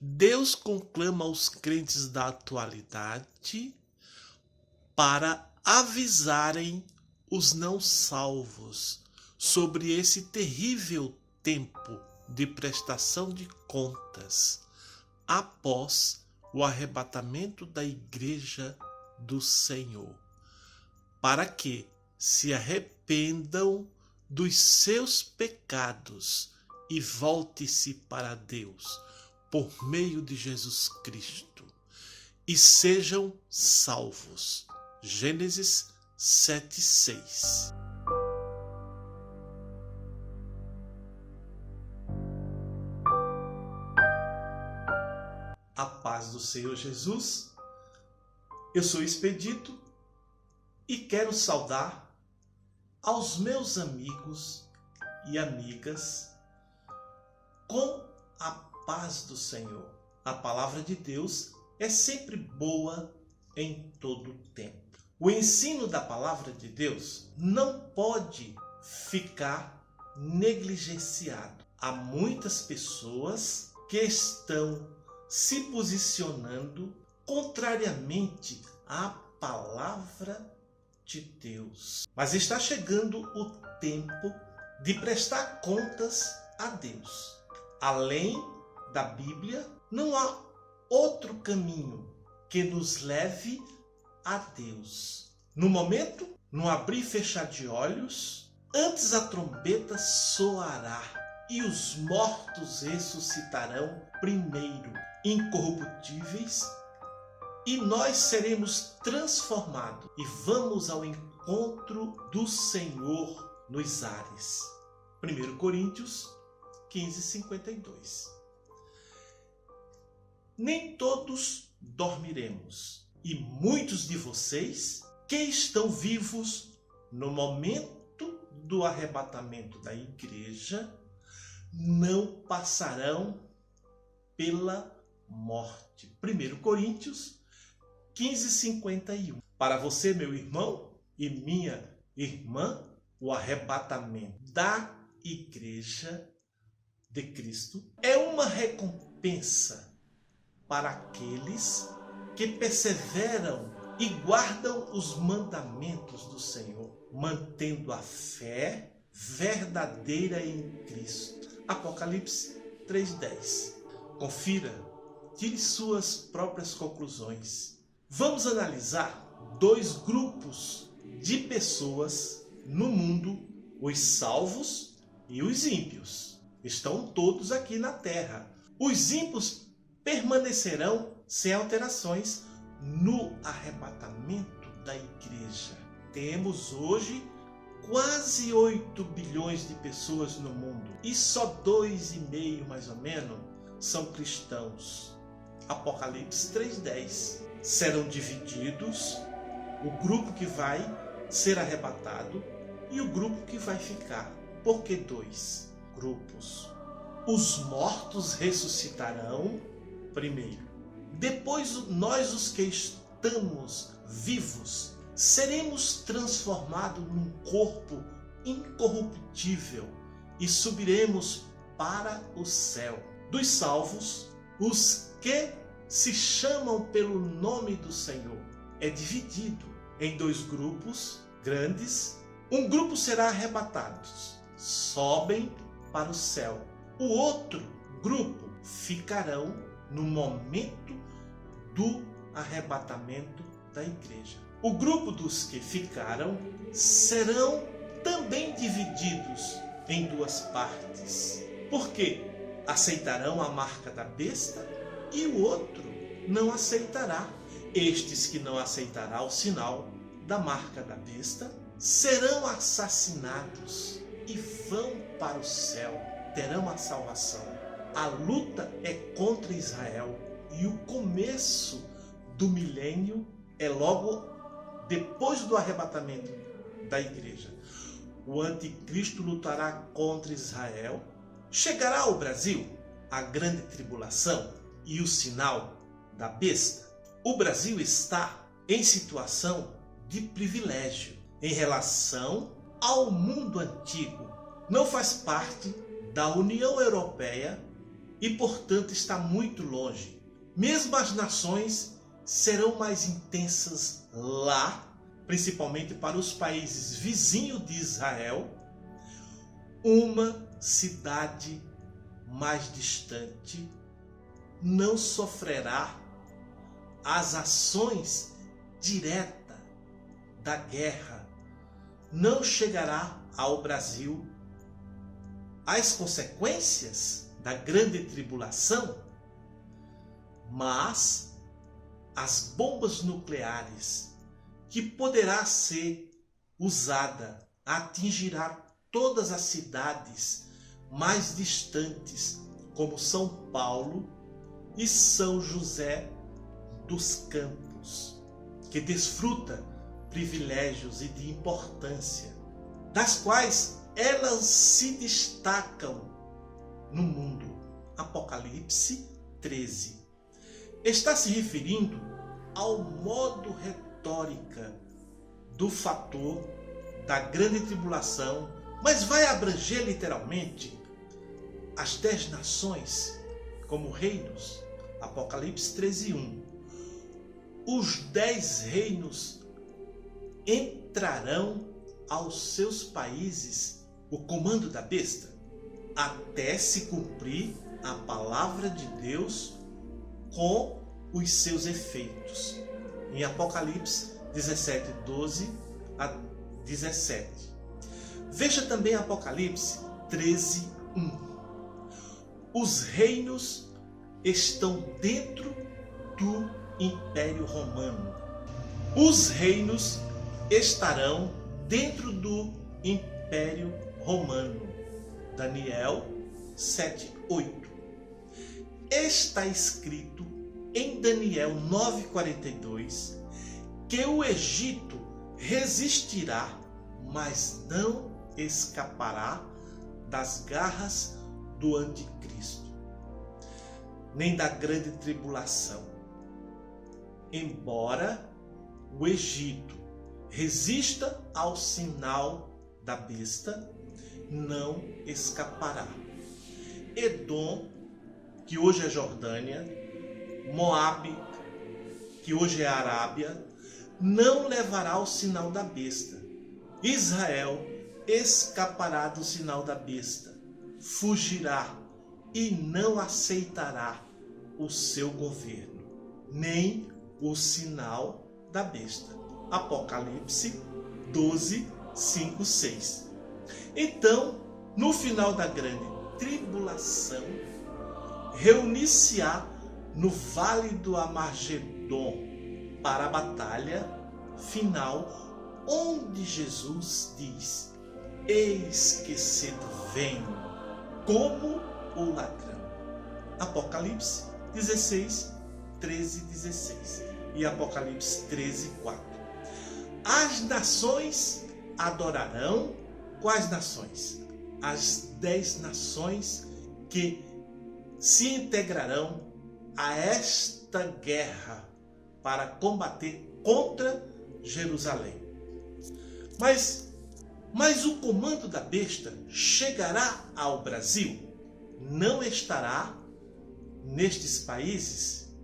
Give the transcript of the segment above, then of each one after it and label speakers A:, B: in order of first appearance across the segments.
A: Deus conclama os crentes da atualidade para avisarem os não salvos sobre esse terrível tempo de prestação de contas após o arrebatamento da Igreja do Senhor, para que se arrependam dos seus pecados e volte-se para Deus por meio de Jesus Cristo e sejam salvos. Gênesis 7:6. A paz do Senhor Jesus. Eu sou Expedito e quero saudar aos meus amigos e amigas com a paz do Senhor. A palavra de Deus é sempre boa em todo o tempo. O ensino da palavra de Deus não pode ficar negligenciado. Há muitas pessoas que estão se posicionando contrariamente à palavra de Deus. Mas está chegando o tempo de prestar contas a Deus. Além da Bíblia, não há outro caminho que nos leve a Deus. No momento, no abrir e fechar de olhos, antes a trombeta soará e os mortos ressuscitarão primeiro, incorruptíveis, e nós seremos transformados e vamos ao encontro do Senhor nos ares. 1 Coríntios 15:52. Nem todos dormiremos, e muitos de vocês que estão vivos no momento do arrebatamento da igreja não passarão pela morte. 1 Coríntios 15:51. Para você, meu irmão e minha irmã, o arrebatamento da igreja de Cristo é uma recompensa para aqueles que perseveram e guardam os mandamentos do Senhor, mantendo a fé verdadeira em Cristo. Apocalipse 3:10. Confira, tire suas próprias conclusões. Vamos analisar dois grupos de pessoas no mundo, os salvos e os ímpios. Estão todos aqui na terra. Os ímpios permanecerão sem alterações no arrebatamento da igreja. Temos hoje quase 8 bilhões de pessoas no mundo e só 2,5 mais ou menos são cristãos. Apocalipse 3:10. Serão divididos o grupo que vai ser arrebatado e o grupo que vai ficar. Por que 2 grupos? Os mortos ressuscitarão primeiro. Depois nós, os que estamos vivos, seremos transformados num corpo incorruptível e subiremos para o céu. Dos salvos, os que se chamam pelo nome do Senhor é dividido em 2 grupos grandes. Um grupo será arrebatado, sobem para o céu. O outro grupo ficarão no momento do arrebatamento da igreja. O grupo dos que ficaram serão também divididos em 2 partes, porque aceitarão a marca da besta e o outro não aceitará. Estes que não aceitarão o sinal da marca da besta serão assassinados e vão para o céu, terão a salvação. A luta é contra Israel e o começo do milênio é logo depois do arrebatamento da igreja. O anticristo lutará contra Israel. Chegará ao Brasil a grande tribulação e o sinal da besta. O Brasil está em situação de privilégio em relação ao mundo antigo. Não faz parte da União Europeia e, portanto, está muito longe. Mesmo as nações serão mais intensas lá, principalmente para os países vizinhos de Israel, uma cidade mais distante não sofrerá as ações diretas da guerra, não chegará ao Brasil as consequências da grande tribulação, mas as bombas nucleares que poderá ser usada atingirá todas as cidades mais distantes, como São Paulo e São José dos Campos, que desfruta privilégios e de importância, das quais elas se destacam no mundo. Apocalipse 13. Está se referindo ao modo retórica do fator da grande tribulação, mas vai abranger literalmente as 10 nações como reinos. Apocalipse 13:1. Os 10 reinos entrarão aos seus países, o comando da besta, até se cumprir a palavra de Deus com os seus efeitos. Em Apocalipse 17:12 a 17. Veja também Apocalipse 13:1. Os reinos estão dentro do Império Romano. Os reinos estarão dentro do Império Romano. Daniel 7:8. Está escrito em Daniel 9:42 que o Egito resistirá, mas não escapará das garras do anticristo, nem da grande tribulação. Embora o Egito resista ao sinal da besta, não escapará. Edom, que hoje é Jordânia, Moabe, que hoje é Arábia, não levará o sinal da besta. Israel escapará do sinal da besta, fugirá e não aceitará o seu governo, nem o sinal da besta. Apocalipse 12:5-6. Então, no final da grande tribulação, reunir-se-á no vale do Armagedon para a batalha final, onde Jesus diz: eis que cedo venho, como o ladrão. Apocalipse 16:13-16 e Apocalipse 13:4. As nações adorarão. Quais nações? As 10 nações que se integrarão a esta guerra para combater contra Jerusalém. Mas o comando da besta chegará ao Brasil? Não estará nestes países?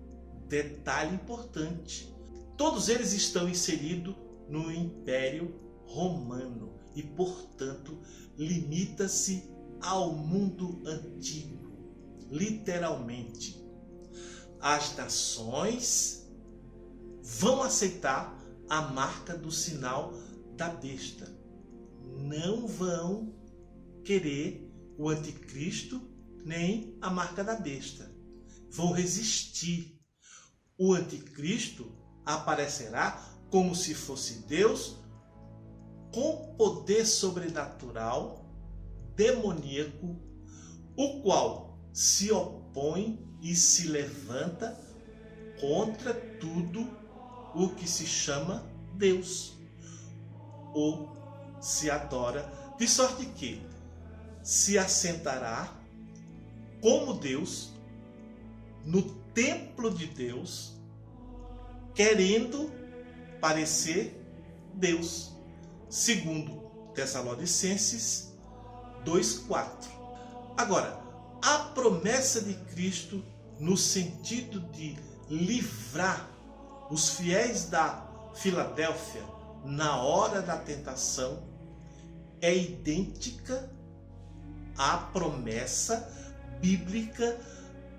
A: Detalhe importante: todos eles estão inseridos no Império Romano e, portanto, limita-se ao mundo antigo. Literalmente, as nações vão aceitar a marca do sinal da besta. Não vão querer o anticristo nem a marca da besta. Vão resistir. O anticristo aparecerá como se fosse Deus, com poder sobrenatural, demoníaco, o qual se opõe e se levanta contra tudo o que se chama Deus, ou se adora, de sorte que se assentará como Deus no templo de Deus, querendo parecer Deus, segundo Tessalonicenses 2:4. Agora, a promessa de Cristo no sentido de livrar os fiéis da Filadélfia na hora da tentação é idêntica à promessa bíblica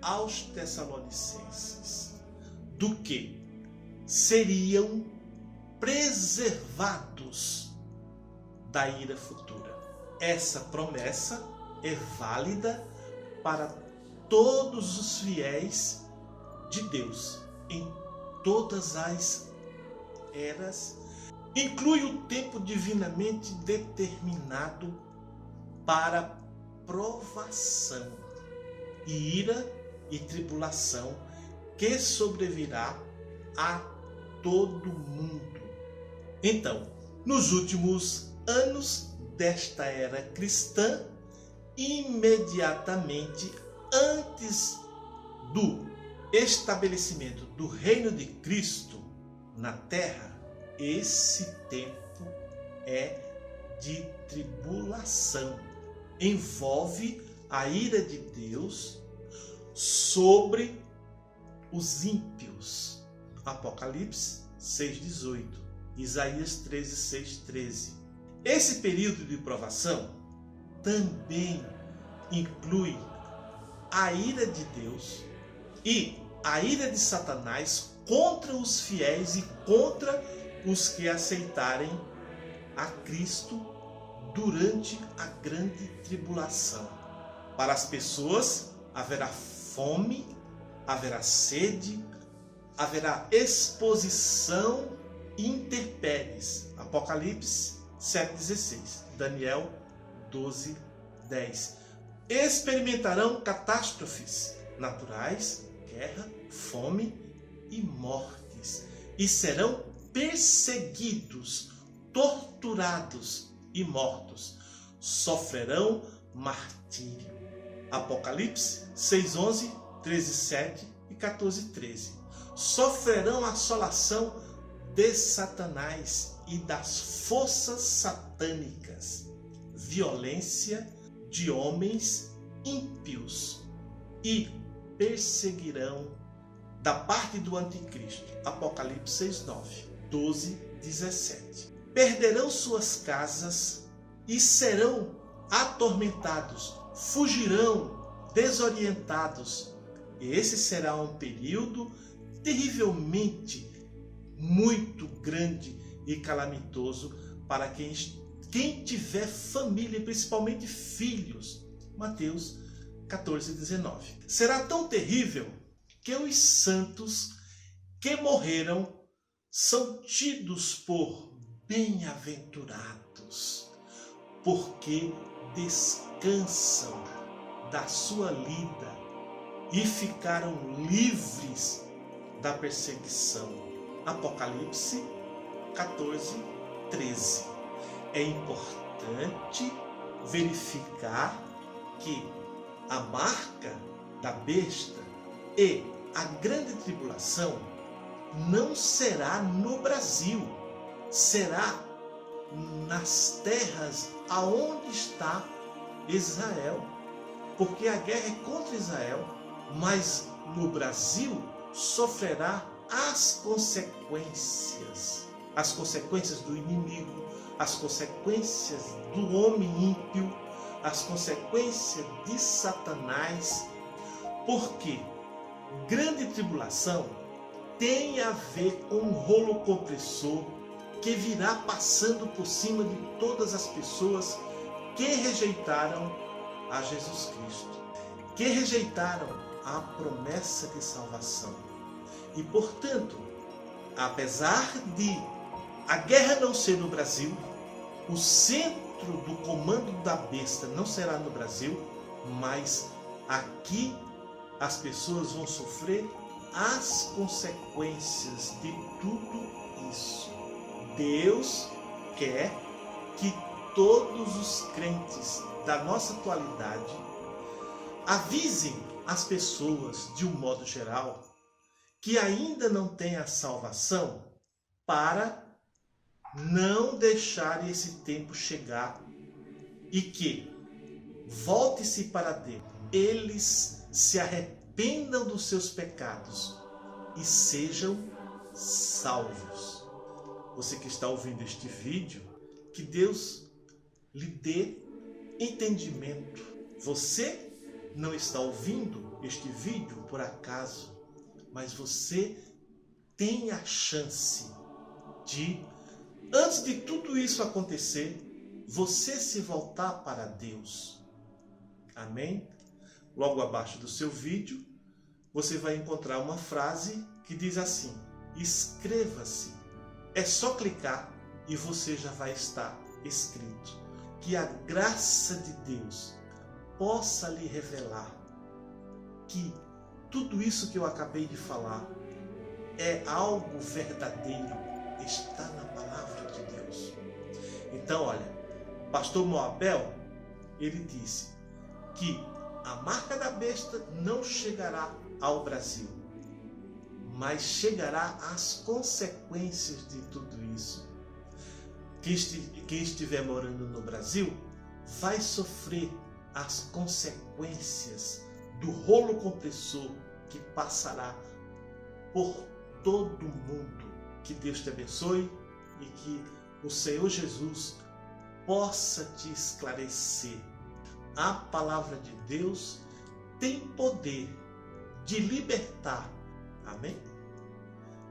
A: aos Tessalonicenses, do que seriam preservados da ira futura. Essa promessa é válida para todos os fiéis de Deus em todas as eras, inclui o tempo divinamente determinado para provação, ira e tribulação que sobrevirá a todo mundo. Então, nos últimos anos desta era cristã, imediatamente antes do estabelecimento do reino de Cristo na terra, esse tempo é de tribulação. Envolve a ira de Deus sobre os ímpios. Apocalipse 6:18, Isaías 13:6-13. Esse período de provação também inclui a ira de Deus e a ira de Satanás contra os fiéis e contra os que aceitarem a Cristo durante a grande tribulação. Para as pessoas haverá fome, haverá sede, haverá exposição e intempéries. Apocalipse 7:16, Daniel 12:10. Experimentarão catástrofes naturais, guerra, fome e mortes, e serão perseguidos, torturados e mortos. Sofrerão martírio. Apocalipse 6:11, 13:7 e 14:13. Sofrerão a assolação de Satanás e das forças satânicas, violência de homens ímpios, e perseguirão da parte do anticristo. Apocalipse 6:9, 12:17. Perderão suas casas e serão atormentados, fugirão desorientados. Esse será um período terrivelmente muito grande e calamitoso para quem tiver família, principalmente filhos. Mateus 14:19. Será tão terrível que os santos que morreram são tidos por bem-aventurados, porque descansam da sua lida e ficaram livres da perseguição. Apocalipse 14:13. É importante verificar que a marca da besta e a grande tribulação não será no Brasil, será nas terras aonde está Israel, porque a guerra é contra Israel, mas no Brasil sofrerá as consequências do inimigo, as consequências do homem ímpio, as consequências de Satanás, porque grande tribulação tem a ver com um rolo compressor que virá passando por cima de todas as pessoas que rejeitaram a Jesus Cristo, que rejeitaram a promessa de salvação. E, portanto, apesar de a guerra não ser no Brasil, o centro do comando da besta não será no Brasil, mas aqui as pessoas vão sofrer as consequências de tudo isso. Deus quer que todos os crentes da nossa atualidade avisem as pessoas, de um modo geral, que ainda não têm a salvação, para não deixar esse tempo chegar e que volte-se para Deus. eles se arrependam dos seus pecados e sejam salvos. Você que está ouvindo este vídeo, que Deus lhe dê entendimento. Você não está ouvindo este vídeo por acaso, mas você tem a chance de, antes de tudo isso acontecer, você se voltar para Deus. Amém? Logo abaixo do seu vídeo, você vai encontrar uma frase que diz assim: inscreva-se. É só clicar e você já vai estar inscrito. Que a graça de Deus possa lhe revelar que tudo isso que eu acabei de falar é algo verdadeiro, está na palavra de Deus. Então, olha, pastor Moabel, ele disse que a marca da besta não chegará ao Brasil, mas chegará às consequências de tudo isso. Quem estiver morando no Brasil vai sofrer as consequências do rolo compressor que passará por todo mundo. Que Deus te abençoe e que o Senhor Jesus possa te esclarecer. A palavra de Deus tem poder de libertar. Amém?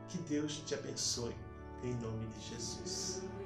A: Que Deus te abençoe em nome de Jesus.